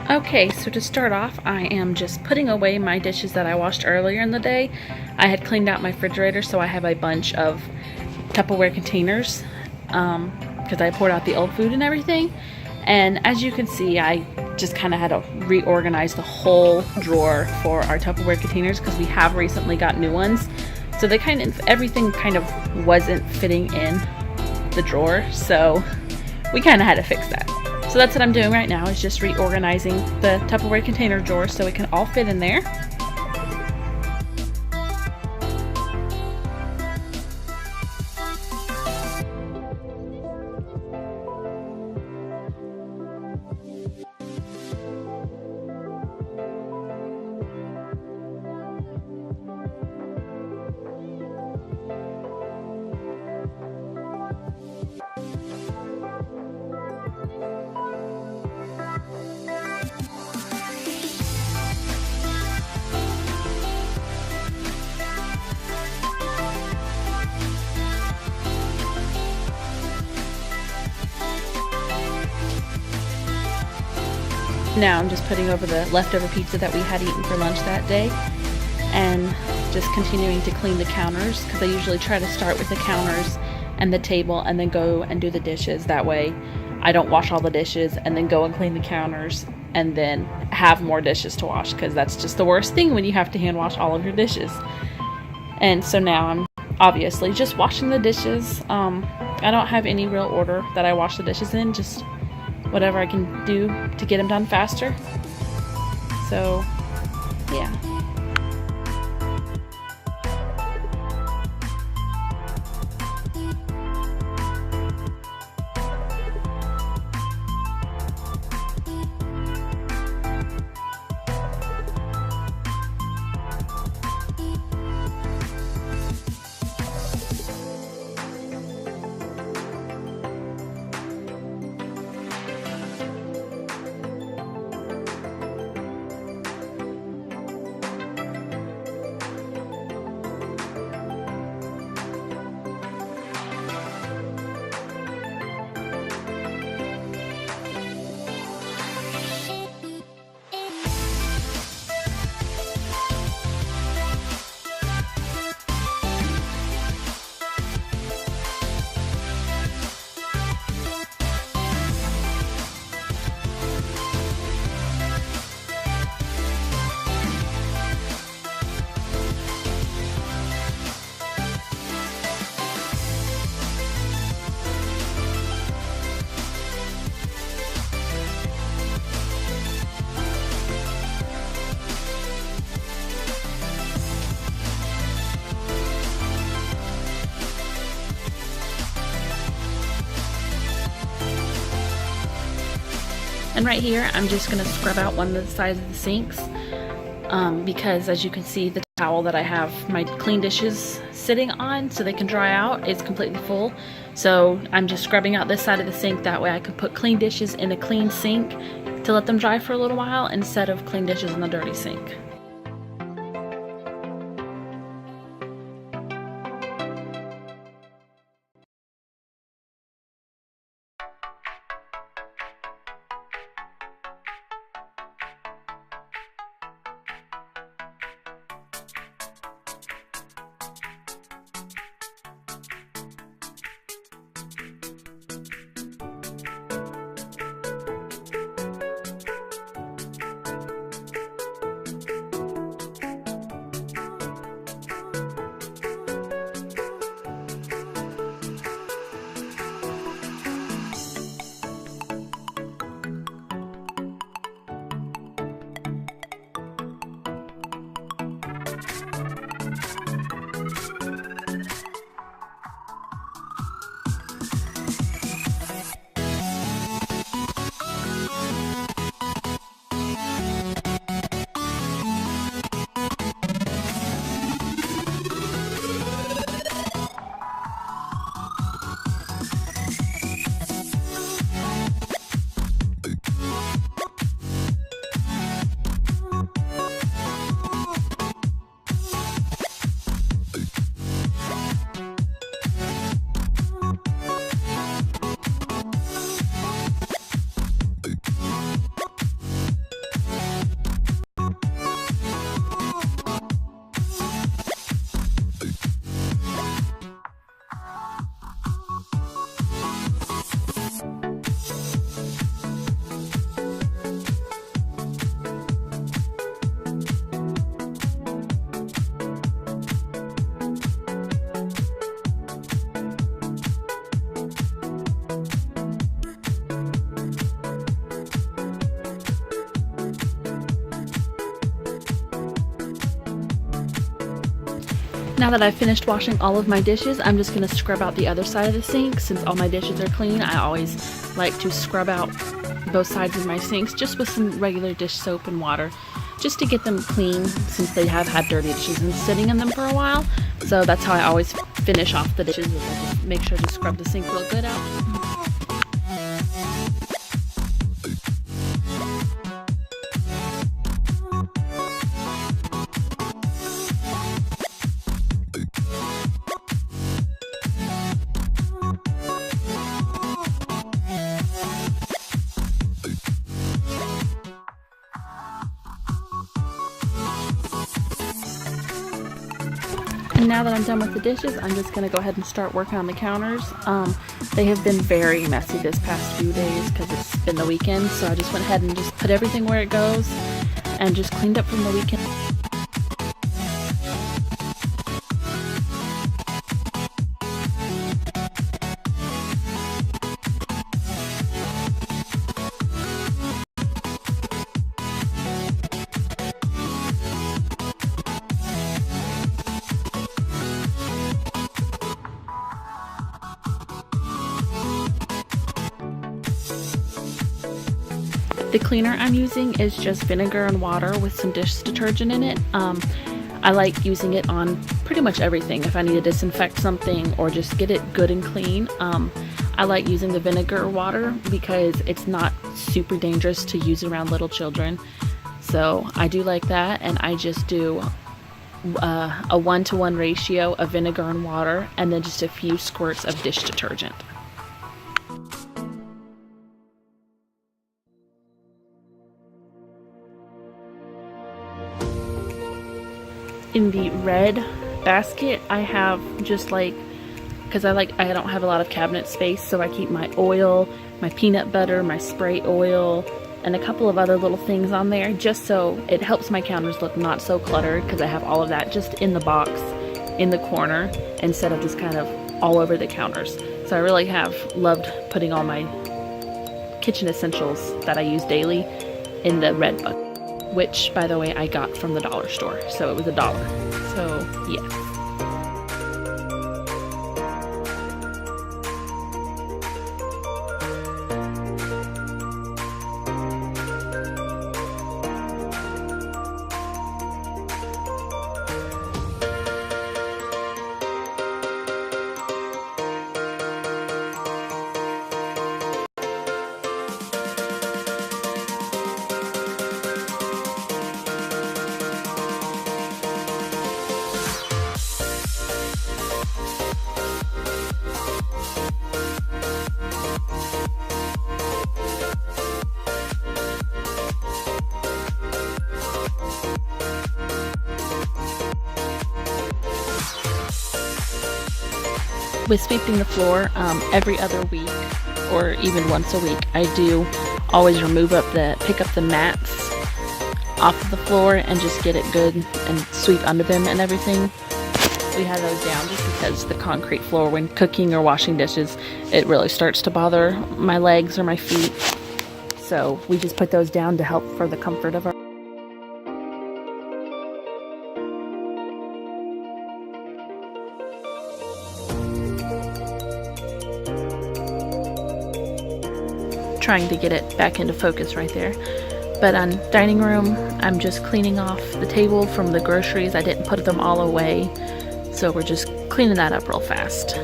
Okay, so to start off, I am just putting away my dishes that I washed earlier in the day. I had cleaned out my refrigerator, so I have a bunch of Tupperware containers because I poured out the old food and everything. And as you can see, I just kind of had to reorganize the whole drawer for our Tupperware containers because we have recently got new ones. So they everything kind of wasn't fitting in the drawer, so we kind of had to fix that. So that's what I'm doing right now, is just reorganizing the Tupperware container drawer so it can all fit in there. Now I'm just putting over the leftover pizza that we had eaten for lunch that day and just continuing to clean the counters, because I usually try to start with the counters and the table and then go and do the dishes. That way I don't wash all the dishes and then go and clean the counters and then have more dishes to wash, because that's just the worst thing when you have to hand wash all of your dishes. And so now I'm obviously just washing the dishes. I don't have any real order that I wash the dishes in, just whatever I can do to get them done faster. So, yeah. And right here, I'm just going to scrub out one of the sides of the sinks because, as you can see, the towel that I have my clean dishes sitting on so they can dry out is completely full. So I'm just scrubbing out this side of the sink. That way I could put clean dishes in a clean sink to let them dry for a little while instead of clean dishes in the dirty sink. Now that I've finished washing all of my dishes, I'm just going to scrub out the other side of the sink. Since all my dishes are clean, I always like to scrub out both sides of my sinks just with some regular dish soap and water, just to get them clean since they have had dirty dishes and sitting in them for a while. So that's how I always finish off the dishes, is I just make sure to scrub the sink real good out. And now that I'm done with the dishes, I'm just going to go ahead and start working on the counters. They have been very messy this past few days because it's been the weekend, so I just went ahead and just put everything where it goes and just cleaned up from the weekend. The cleaner I'm using is just vinegar and water with some dish detergent in it. I like using it on pretty much everything. If I need to disinfect something or just get it good and clean, I like using the vinegar water because it's not super dangerous to use around little children. So I do like that, and I just do a 1-to-1 ratio of vinegar and water, and then just a few squirts of dish detergent. In the red basket, I have just like, because I don't have a lot of cabinet space, so I keep my oil, my peanut butter, my spray oil, and a couple of other little things on there, just so it helps my counters look not so cluttered, because I have all of that just in the box in the corner instead of just kind of all over the counters. So I really have loved putting all my kitchen essentials that I use daily in the red bucket, which, by the way, I got from the dollar store, so it was $1. So yeah. With sweeping the floor, every other week or even once a week, I do always pick up the mats off of the floor and just get it good and sweep under them and everything. We have those down just because the concrete floor, when cooking or washing dishes, it really starts to bother my legs or my feet. So we just put those down to help for the comfort of our trying to get it back into focus right there. But on dining room, I'm just cleaning off the table from the groceries. I didn't put them all away, so we're just cleaning that up real fast.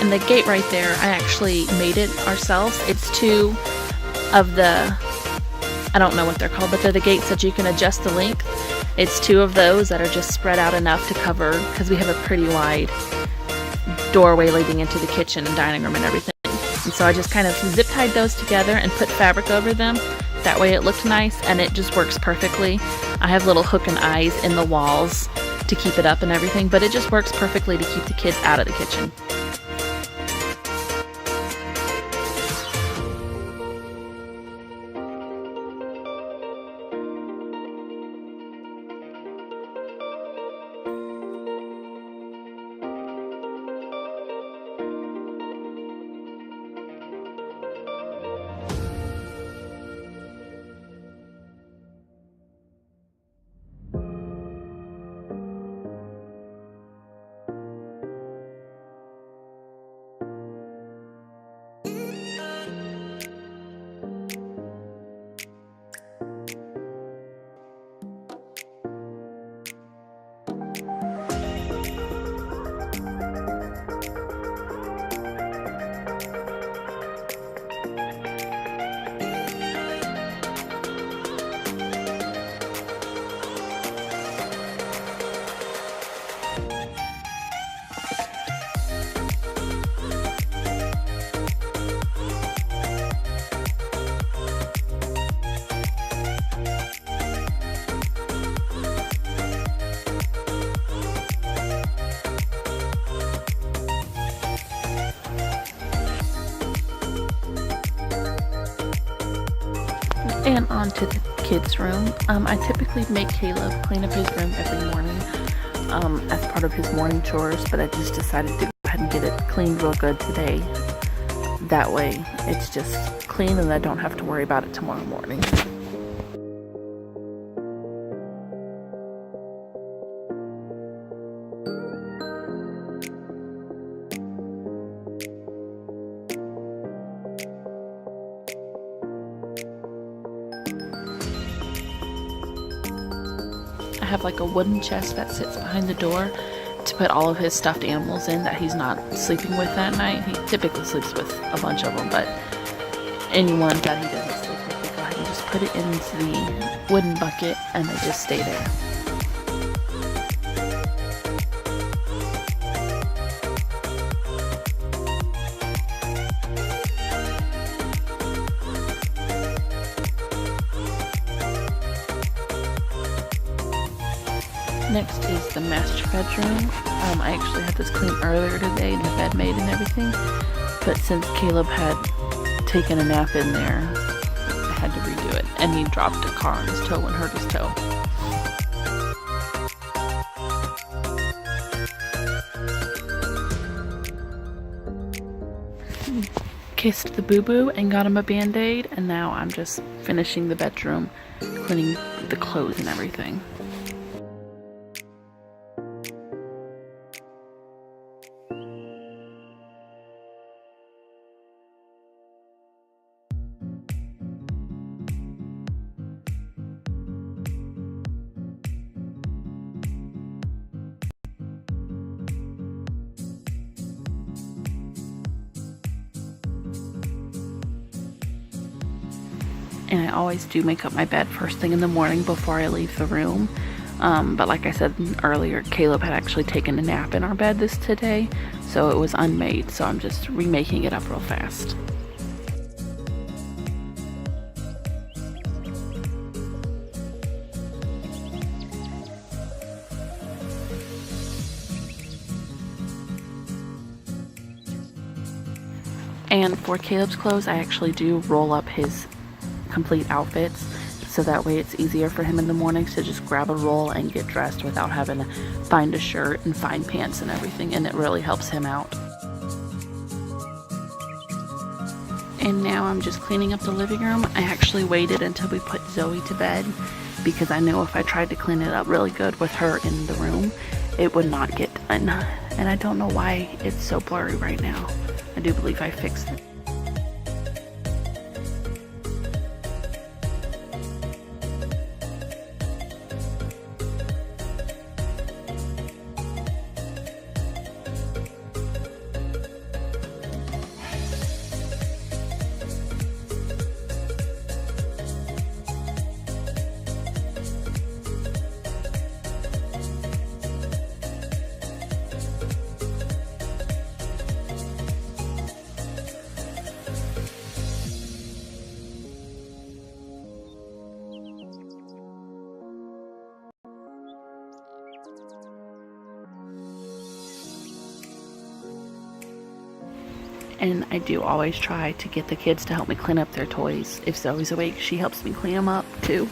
And the gate right there, I actually made it ourselves. It's two of the, I don't know what they're called, but they're the gates that you can adjust the length. It's two of those that are just spread out enough to cover, because we have a pretty wide doorway leading into the kitchen and dining room and everything. And so I just kind of zip tied those together and put fabric over them. That way it looked nice, and it just works perfectly. I have little hook and eyes in the walls to keep it up and everything, but it just works perfectly to keep the kids out of the kitchen. And on to the kids' room. I typically make Caleb clean up his room every morning as part of his morning chores, but I just decided to go ahead and get it cleaned real good today. That way it's just clean and I don't have to worry about it tomorrow morning. I have like a wooden chest that sits behind the door to put all of his stuffed animals in that he's not sleeping with that night. He typically sleeps with a bunch of them, but any ones that he doesn't sleep with, we go ahead and just put it into the wooden bucket and they just stay there. Next is the master bedroom. I actually had this clean earlier today and the bed made and everything, but since Caleb had taken a nap in there, I had to redo it, and he dropped a car on his toe and hurt his toe. Kissed the boo-boo and got him a band-aid, and now I'm just finishing the bedroom, cleaning the clothes and everything. And I always do make up my bed first thing in the morning before I leave the room. But like I said earlier, Caleb had actually taken a nap in our bed today, so it was unmade, so I'm just remaking it up real fast. And for Caleb's clothes, I actually do roll up his complete outfits, so that way it's easier for him in the mornings to just grab a roll and get dressed without having to find a shirt and find pants and everything, and it really helps him out. And now I'm just cleaning up the living room. I actually waited until we put Zoe to bed because I knew if I tried to clean it up really good with her in the room, it would not get done. And I don't know why it's so blurry right now. I do believe I fixed it. And I do always try to get the kids to help me clean up their toys. If Zoe's awake, she helps me clean them up too.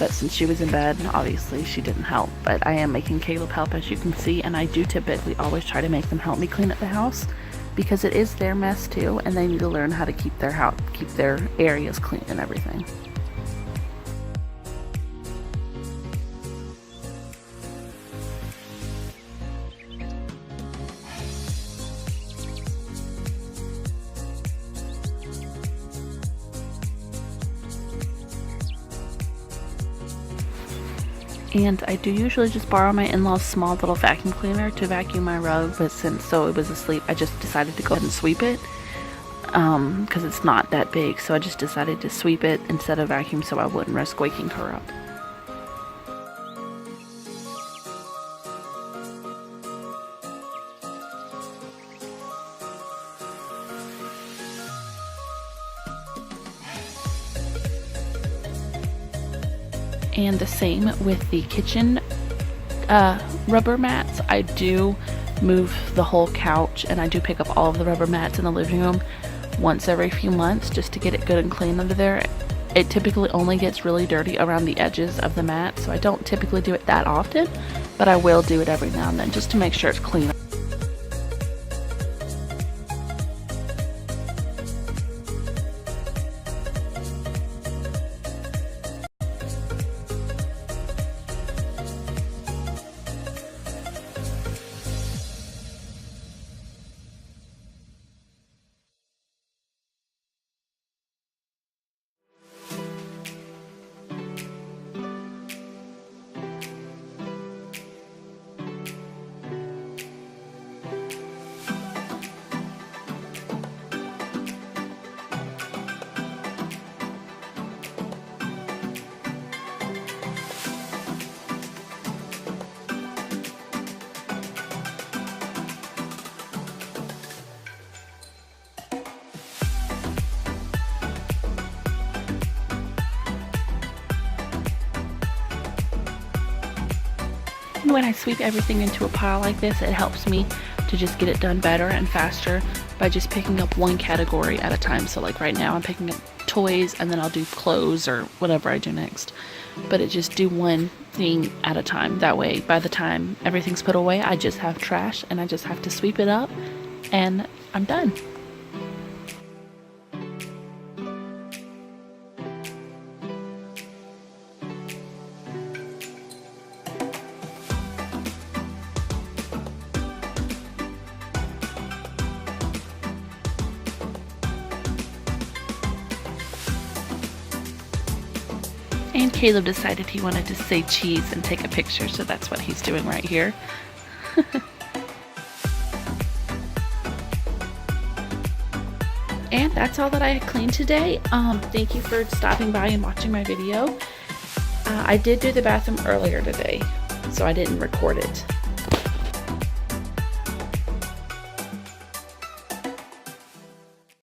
But since she was in bed, obviously she didn't help. But I am making Caleb help, as you can see, and I do typically always try to make them help me clean up the house because it is their mess too, and they need to learn how to keep their areas clean and everything. And I do usually just borrow my in-laws' small little vacuum cleaner to vacuum my rug, but since Zoe was asleep, I just decided to go ahead and sweep it because it's not that big, so I just decided to sweep it instead of vacuum so I wouldn't risk waking her up. And the same with the kitchen rubber mats. I do move the whole couch, and I do pick up all of the rubber mats in the living room once every few months just to get it good and clean under there. it typically only gets really dirty around the edges of the mat, so I don't typically do it that often, but I will do it every now and then just to make sure it's clean. And when I sweep everything into a pile like this, it helps me to just get it done better and faster by just picking up one category at a time. So like right now I'm picking up toys, and then I'll do clothes or whatever I do next. But it just do one thing at a time. That way by the time everything's put away, I just have trash and I just have to sweep it up and I'm done. And Caleb decided he wanted to say cheese and take a picture, so that's what he's doing right here. And that's all that I cleaned today. Thank you for stopping by and watching my video. I did do the bathroom earlier today, so I didn't record it.